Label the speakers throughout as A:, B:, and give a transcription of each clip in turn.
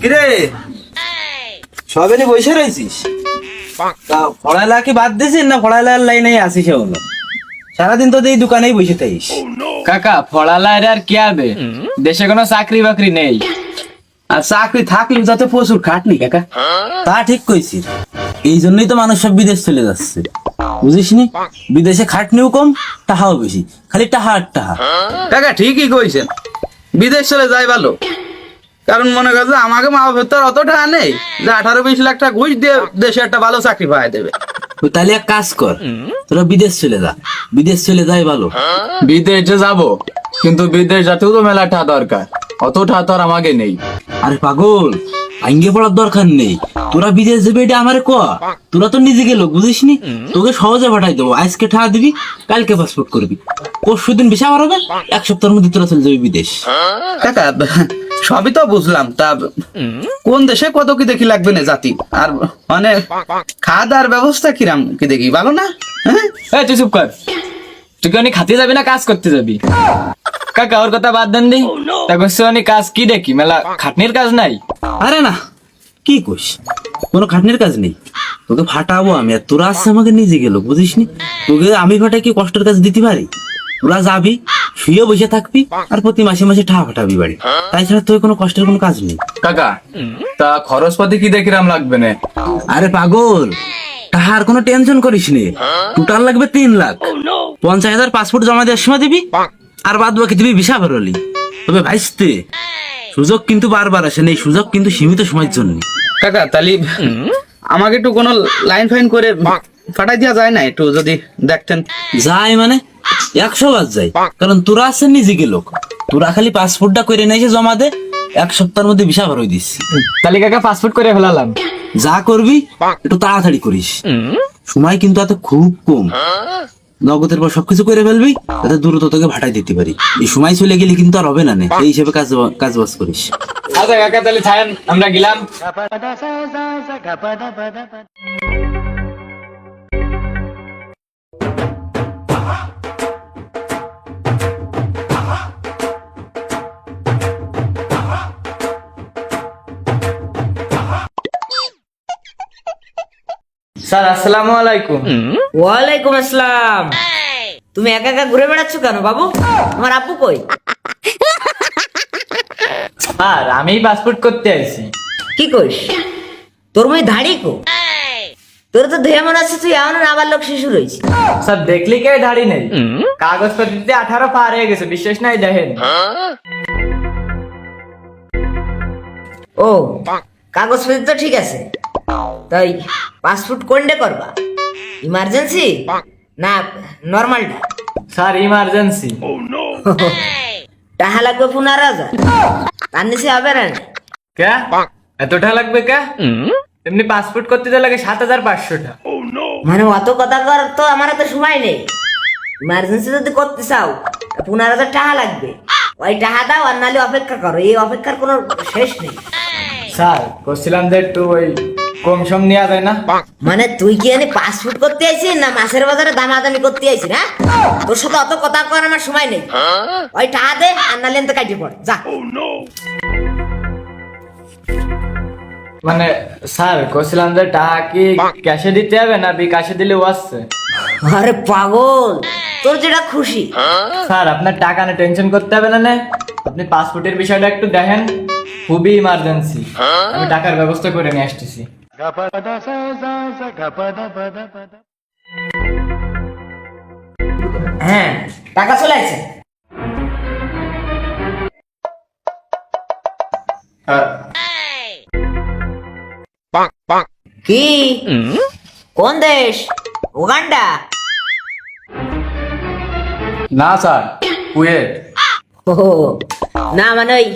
A: কিরে সবেনি বসে রয়েছিস? পড়ালেখা কি বাদ দিছিস না পড়ালেখার লাইনে আসিস? হলো সারাদিন তো এই দোকানেই বসে থাকিস।
B: কাকা পড়ালেখার আর কি হবে, দেশে কোনো চাকরি বাকরি নেই।
A: আর চাকরি থাকলেও যাতে প্রচুর খাটনি কাকা। তা ঠিক কইছিস, এই জন্যই তো মানুষ সব বিদেশ চলে যাচ্ছে, বুঝিসনি? বিদেশে খাটনিও কম, টাহাও বেশি, খালি টাহা আর টাহা।
C: কাকা ঠিকই কইছেন, বিদেশ চলে যাই ভালো। কারণ মনে করছে আমাকে মা বাবার তো আর অত টাকা নেই যে 18-20 লাখ টাকা ঘুষ দিয়ে দেশে একটা ভালো চাকরি পাওয়া দেবে।
A: তো তাহলে এক কাজ কর, তোরা বিদেশ চলে যা, বিদেশ চলে যাই ভালো।
B: বিদেশে যাব, কিন্তু বিদেশ যাতেও তো মেলা টাকা দরকার, অত টাকা তো আর আমাকে নেই।
A: আরে পাগল, আইঙ্গে পড়ার দরকার নেই, তোরা বিদেশ যাবে এটা আমারে ক। তোরা তো নিজে গেল বুঝিসনি, তোকে সহজে পাঠাই দেবো। আজকে টাকা দিবি, কালকে পাসপোর্ট করবি, পরশু দিন ভিসা বার হবে, এক সপ্তাহের মধ্যে তোরা চলে যাবি বিদেশ।
C: কাকা সবই তো বুঝলাম, তা কোন দেশে কত কি দেখি লাগবে না জাতি, আর মানে খাওয়া দাওয়ার ব্যবস্থা কিরাম কি দেখি ভালো না? হ্যাঁ
B: এই তুই চুপ কর, তুই কি অনেক খাতে যাবি না কাজ করতে যাবি? কাকা ওর কথা বাদ দেন দি, তা করছে অনেক কাজ কি দেখি, মেলা খাটনির কাজ নাই?
A: আরে না, কি কইস, কোনো খাটনির কাজ নেই, তোকে ফাটাবো আমি। আর তোরা আসছে আমাকে নিজে গেল বুঝিসনি, তোকে আমি ফাটাই কি কষ্টের কাজ দিতে পারি? তোরা যাবি, শুয়ে বসে থাকবি, আর প্রতি মাসে মাসে টাকা ফাটাবি বাড়ি, তাই ছাড়া তোর কোনো কষ্টের কোনো কাজ নেই।
B: কাকা তা খরচপাতি কি দেখিরাম লাগবে না?
A: আরে পাগল, টাহার কোনো টেনশন করিস নে, টোটাল লাগবে 3 লাখ। 50,000 পাসপোর্ট জমা দেওয়ার সময় দিবি, আর বাদ বাকি দিবি ভিসা বেরোলি। তবে ভাইস্তে, সুযোগ কিন্তু বারবার আসে না, এই সুযোগ কিন্তু সীমিত সময়ের জন্য।
C: কাকা তাহলে আমাকে একটু কোনো লাইন ফাইন করে ফাটাই দেওয়া যায় না, একটু যদি দেখতেন।
A: যাই মানে 100 বার যাই, কারণ তোরা আছেন নিজে গে লোক, তোরা খালি পাসপোর্টটা করে নিয়ে এসে জমা দে, 1 সপ্তাহের মধ্যে ভিসা বেরোয় দিচ্ছি।
B: তাহলে কাকা পাসপোর্ট করে ফেলালাম।
A: যা করবি একটু তাড়াতাড়ি করিস, সময় কিন্তু এত খুব কম। নগদের পর সবকিছু করে ফেলবি, যাতে দ্রুত তোকে ভাটাই দিতে পারি। এই সময় চলে গেলে কিন্তু আর হবে না নে, এই হিসেবে কাজ বাজ করিস।
B: আচ্ছা কাকা তাহলে ছাড়েন, আমরা গেলাম। স্যার আসসালামু আলাইকুম।
D: ওয়ালাইকুম আসসালাম। তুমি একা একা ঘুরে বেড়াচ্ছ কেন বাবু? তোমার আপু কই?
B: স্যার আমি পাসপোর্ট করতে আইছি।
D: কি কইস? তোর মই ধাড়ি কো? তোর তো ধেয়ে মনে আছে তুই এমন আবার লোক শিশু রয়েছে।
B: স্যার দেখলি কে দাড়ি নেই, কাগজপত্রিতে 18 পার হয়ে গেছে, বিশ্বাস নাই দেখেন।
D: ও কাগজপত্র তো ঠিক আছে, তাই পাসপোর্ট কোনটা করবা? ইমার্জেন্সি না নর্মালটা?
B: Sir emergency.
D: টাকা লাগবে 15,000, তার নিচে হবে না।
B: কে এতটা লাগবে কে? এমনি পাসপোর্ট করতে যা লাগে 7,500 টাকা।
D: মানে অত কথা কর তো আমার তো সময় নেই। ইমার্জেন্সি যদি করতে চাও 15,000 টাকা লাগবে, ওই টাকা দাও, আর নাহলে অপেক্ষা করো, এই অপেক্ষার কোনো শেষ নেই।
B: স্যার করছিলাম যে একটু ওই কম সম নেওয়া যায় না?
D: মানে তুই কি এনে পাসপোর্ট করতে আইছিস না মাছের বাজারে দামাদামি করতে আইছিস? হ্যাঁ, তোর সাথে অত কথা কর আমার সময় নেই। ওই টাকা দে, আর নাহলে এনতে কাটি পড় যা।
B: মানে স্যার করছিলাম যে টাকা কি ক্যাশে দিতে হবে না বিকাশে দিলেও আসছে?
D: আরে পাগল, তোর যেটা খুশি।
B: স্যার আপনার টাকা নিয়ে টেনশন করতে হবে না, আপনি পাসপোর্টের বিষয়টা একটু দেখেন, খুবই ইমার্জেন্সি, আমি টাকার ব্যবস্থা করে নিয়ে আসতেছি।
D: হ্যাঁ টাকা চলে আসছে। কি কোন দেশ? উগান্ডা?
B: না স্যার কুয়েত।
D: ও না, মানে ওই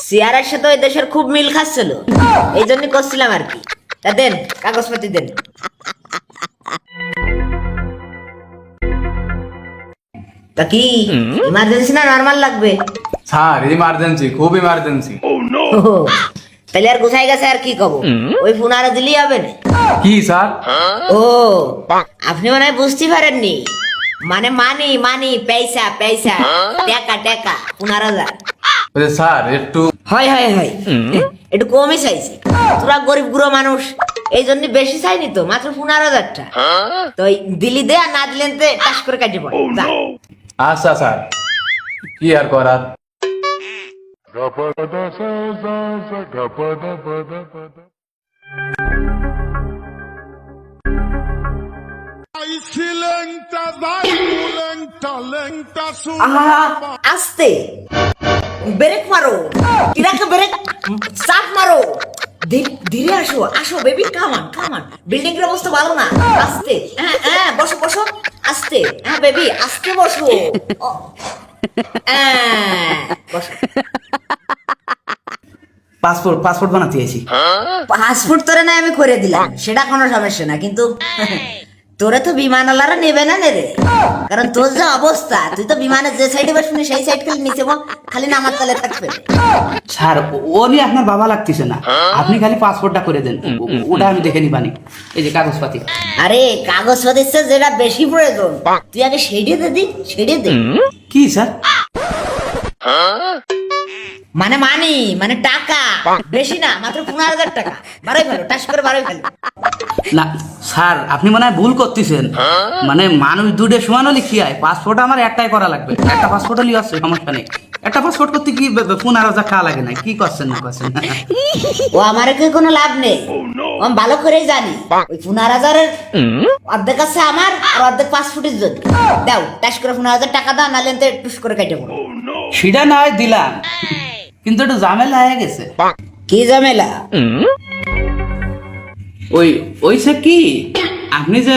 D: সিয়ারের সাথে ওই দেশের খুব মিল খাচ্ছিল, এই জন্য করছিলাম আর কি। তা দেন কাগজপাতি দেন। তা কি ইমার্জেন্সি না নরমাল লাগবে?
B: স্যার ইমার্জেন্সি, খুব ইমার্জেন্সি।
D: ওহো, তাহলে আর গোছাই গেছে, আর কি কব, ওই 15 দিলেই হবে না?
B: কি স্যার?
D: ও আপনি মনে হয় বুঝতে পারেননি, মানে মানি মানি পয়সা পয়সা, টাকা টাকা 15,000।
B: স্যার একটু
D: হয় হয় হয় একটু কমই চাইছি। তোরা গরিব গুঁড়ো মানুষ, এই জন্য বেশি চাইনি তো, মাত্র 15,000 টাকা। তো ওই দিলি দে, আর না দিলেন তে টাস করে কাটি পড়ে যা।
E: আচ্ছা স্যার, কি আর করার।
D: আহা, আস্তে ব্রেক মারো, কিরাকে ব্রেক চাপ মারো, ধীরে আসো, আসো বেবি, কামান কামান, বিল্ডিং এর অবস্থা ভালো না, আস্তে, হ্যাঁ হ্যাঁ, বসো বসো, আস্তে, হ্যাঁ বেবি আস্তে বসো, ও, হ্যাঁ, বসো।
C: পাসপোর্ট বানাতে চাইছি।
D: পাসপোর্ট তোরে না আমি করে দিলাম, সেটা কোনো সমস্যা না, কিন্তু তোরে তো বিমানওয়ালারা নেবে না রে, কারণ তোর যে অবস্থা, তুই তো বিমানে যে সাইডে বসবি সেই সাইড খালি নিচে খালি নামার তালে থাকবে।
C: স্যার, ও নিয়ে আপনার বাবা লাগতেছে না, আপনি খালি পাসপোর্টটা করে দেন, ওটা আমি দেখে নিবানি। এই যে কাগজপাতি।
D: আরে কাগজপত্রের চেয়ে যেটা বেশি প্রয়োজন, তুই আগে সেড়ে দে, সেড়ে দে।
C: কি স্যার?
D: মানে মানি, মানে টাকা বেশি না, মাত্র 15,000 টাকা। বাড়াই ফেলো, টাস করে বাড়াই ফেলো।
C: না স্যার, আপনি মনে হয় ভুল করতেছেন। মানে মানুষ দুটো সমান হলে কি হয়, পাসপোর্ট আমার একটাই করা লাগবে, একটা পাসপোর্ট হলেই আসছে, সমস্যা নেই। একটা পাসপোর্ট করতে কি 15,000 খাওয়া লাগে না? কি করছেন না করছেন?
D: ও আমার কি কোনো লাভ নেই, ও আমি ভালো করেই জানি। ওই 15,000-এর অর্ধেক আছে আমার, আর অর্ধেক পাসপোর্টের জন্য। দাও, টাস করে 15,000 টাকা দাও, নাহলে এনতে টুস করে কেটে পড়ো।
C: সেটা না হয় দিলাম, কিন্তু একটু ঝামেলা হয়ে গেছে।
D: কি ঝামেলা?
C: ওই সে কি, আপনি যে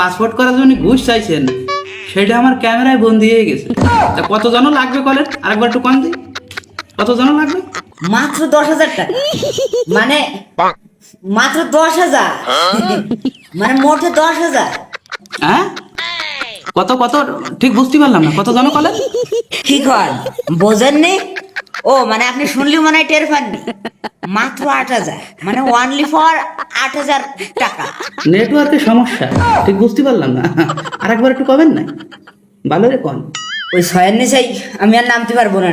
C: পাসপোর্ট করার জন্য ঘুষ চাইছেন, সেটা আমার ক্যামেরায় বন্দি হয়ে গেছে। তা কত জন লাগবে বলেন, আরেকবার একটু কম দিন, কত জন লাগবে?
D: মাত্র 10,000 টাকা, মানে মাত্র 10,000, মানে মোটে 10,000।
C: হ্যাঁ, কত কত ঠিক বুঝতে পারলাম না, কত জন বলেন?
D: কি কর বোঝেননি? ও মানে আপনি শুনলি মনে হয় টের পাননি। মাত্র 8,000, মানে ওনলি ফর 8,000 টাকা।
C: নেটওয়ার্কের সমস্যা, ঠিক বুঝতে পারলাম না, আরেকবার একটু কবেন না, ভালো রে কন।
D: ওই 6-এর নিচেই আমি আর নামতে পারবো না,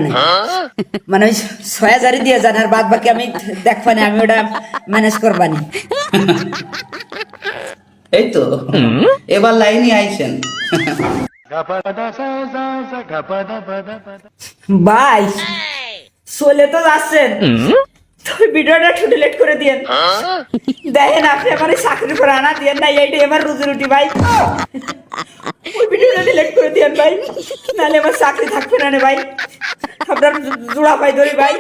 D: মানে ওই 6,000-ই দিয়ে যান, আর বাদ বাকি আমি দেখবানি, আমি ওটা ম্যানেজ করবানি।
C: এই তো এবার লাইনই আইছেন।
D: ভাই চলে তো যাচ্ছেন, তুই ভিডিওটা একটু ডিলিট করে দিয়েন। দেখেন আপনি আমার এই চাকরি করে আনা দিয়েন না, এইটাই আমার রুজি রুটি ভাই। ওই ভিডিওটা ডিলিট করে দিয়েন ভাই, নাহলে আমার চাকরি থাকবে না রে ভাই। আপনার জোড়া ভাই ধরি ভাই।